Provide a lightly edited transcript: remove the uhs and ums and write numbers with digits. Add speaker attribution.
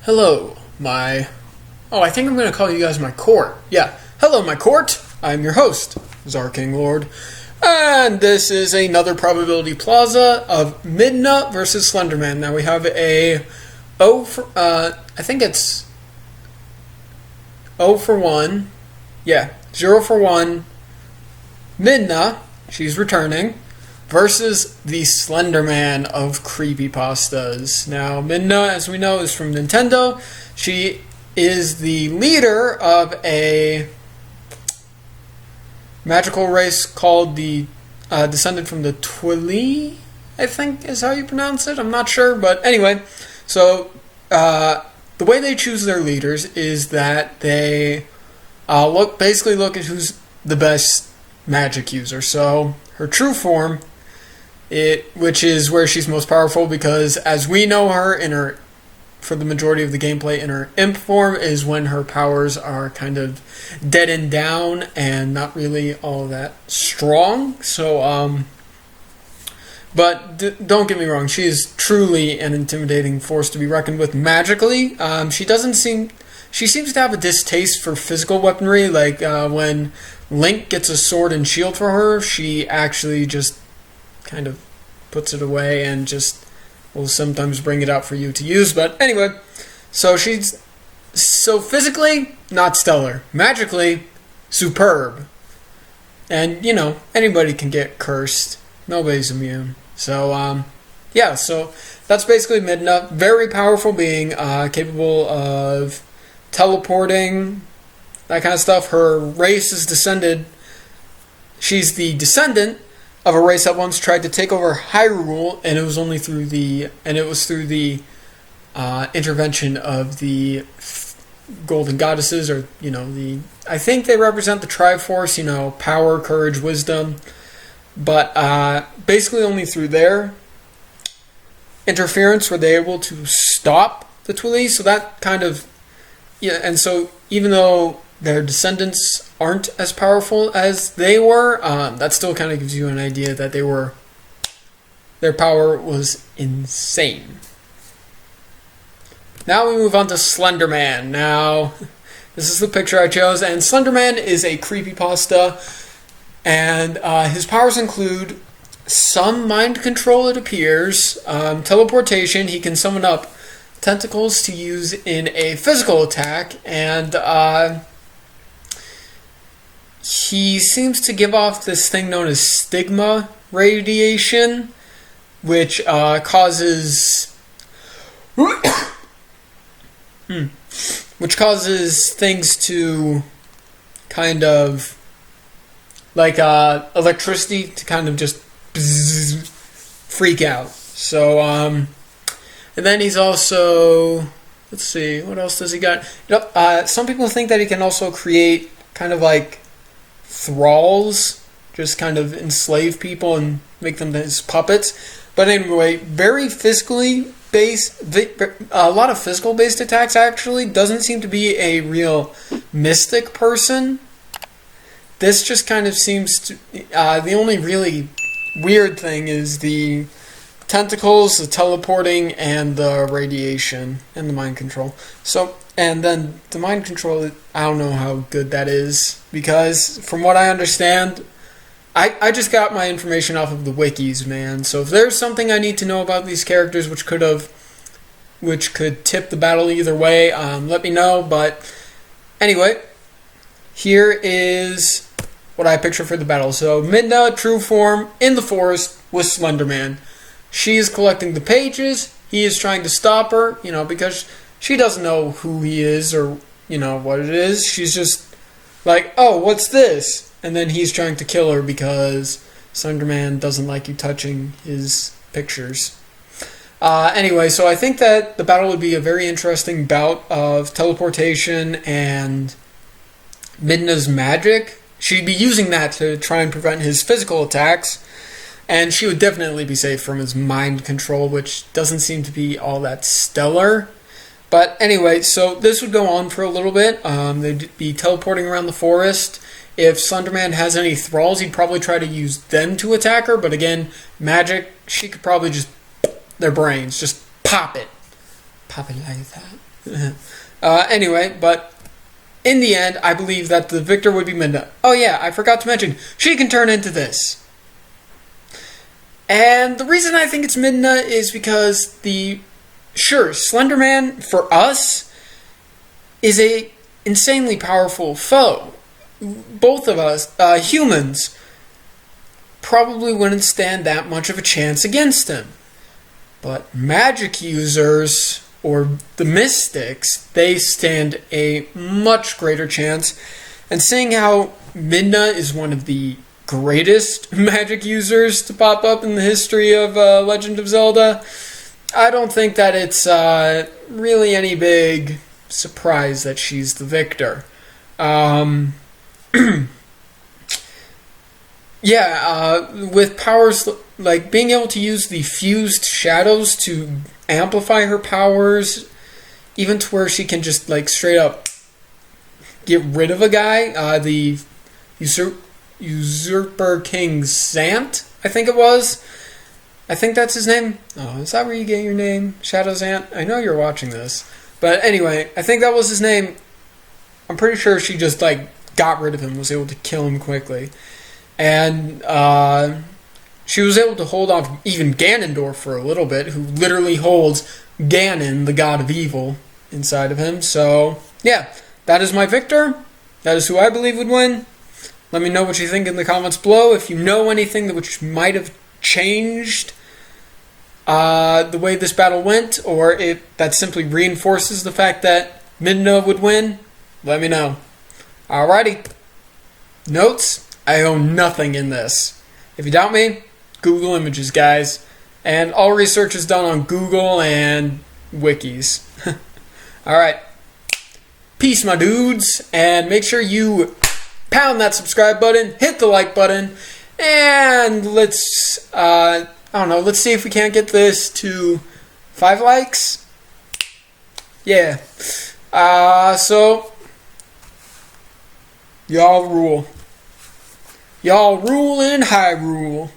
Speaker 1: Hello, my... Oh, I think I'm going to call you guys my court. Yeah. Hello, my court. I'm your host, Czar King Lord. And this is another Probability Plaza of Midna versus Slenderman. Now we have a I think it's 0 for 1. Yeah, 0 for 1. Midna, she's returning, versus the Slenderman of Creepypastas. Now, Midna, as we know, is from Nintendo. She is the leader of a magical race called the descended from the Twilight, I think is how you pronounce it. I'm not sure, but anyway. So, the way they choose their leaders is that they look at who's the best magic user. So, her true form, which is where she's most powerful, because as we know her for the majority of the gameplay, in her imp form is when her powers are kind of deadened down and not really all that strong. So, but don't get me wrong, she is truly an intimidating force to be reckoned with magically. She seems to have a distaste for physical weaponry. Like when Link gets a sword and shield for her, she actually just kind of puts it away and just will sometimes bring it out for you to use. But anyway, so she's physically not stellar, magically superb, and anybody can get cursed. Nobody's immune. So yeah, so that's basically Midna. Very powerful being, capable of teleporting, that kind of stuff. Her race is descended. She's the descendant of a race that once tried to take over Hyrule, and it was through the intervention of the golden goddesses, or I think they represent the Triforce, power, courage, wisdom. But basically only through their interference were they able to stop the Twilight. So that kind of, and so even though their descendants aren't as powerful as they were, that still kind of gives you an idea that their power was insane. Now we move on to Slenderman. Now, this is the picture I chose, and Slenderman is a creepypasta, and his powers include some mind control, it appears, teleportation. He can summon up tentacles to use in a physical attack, and he seems to give off this thing known as stigma radiation, which causes things to kind of, like electricity, to kind of just freak out. So, and then he's also, let's see, what else does he got? Some people think that he can also create kind of like thralls, just kind of enslave people and make them his puppets. But anyway, very physically based, a lot of physical based attacks actually. Doesn't seem to be a real mystic person. This just kind of seems to, the only really weird thing is the tentacles, the teleporting, and the radiation, and the mind control. So, and then the mind control, I don't know how good that is, because from what I understand, I just got my information off of the wikis, man. So if there's something I need to know about these characters which could tip the battle either way, let me know. But anyway, here is what I picture for the battle. So Midna, true form, in the forest with Slenderman. She is collecting the pages. He is trying to stop her, because she doesn't know who he is or, what it is. She's just like, oh, what's this? And then he's trying to kill her because Slenderman doesn't like you touching his pictures. Anyway, so I think that the battle would be a very interesting bout of teleportation and Midna's magic. She'd be using that to try and prevent his physical attacks, and she would definitely be safe from his mind control, which doesn't seem to be all that stellar. But anyway, so this would go on for a little bit. They'd be teleporting around the forest. If Slenderman has any thralls, he'd probably try to use them to attack her, but again, magic, she could probably just, their brains, just pop it. Pop it like that. Anyway, but in the end, I believe that the victor would be Midna. Oh yeah, I forgot to mention, she can turn into this. And the reason I think it's Midna is because Slenderman, for us, is a insanely powerful foe. Both of us, humans, probably wouldn't stand that much of a chance against him. But magic users, or the mystics, they stand a much greater chance. And seeing how Midna is one of the greatest magic users to pop up in the history of Legend of Zelda, I don't think that it's really any big surprise that she's the victor. With powers like being able to use the fused shadows to amplify her powers, even to where she can just like straight up get rid of a guy, the Usurper King Zant, I think it was. I think that's his name. Oh, is that where you get your name? Shadow Zant? I know you're watching this. But anyway, I think that was his name. I'm pretty sure she just like got rid of him, was able to kill him quickly. And she was able to hold off even Ganondorf for a little bit, who literally holds Ganon, the god of evil, inside of him. So, yeah, that is my victor. That is who I believe would win. Let me know what you think in the comments below. If you know anything which might have changed the way this battle went, or if that simply reinforces the fact that Midna would win, let me know. Alrighty. Notes? I own nothing in this. If you doubt me, Google images, guys. And all research is done on Google and wikis. Alright. Peace, my dudes. And make sure you pound that subscribe button, hit the like button, and let's see if we can't get this to 5 likes. Yeah. So y'all rule. Y'all rule in Hyrule.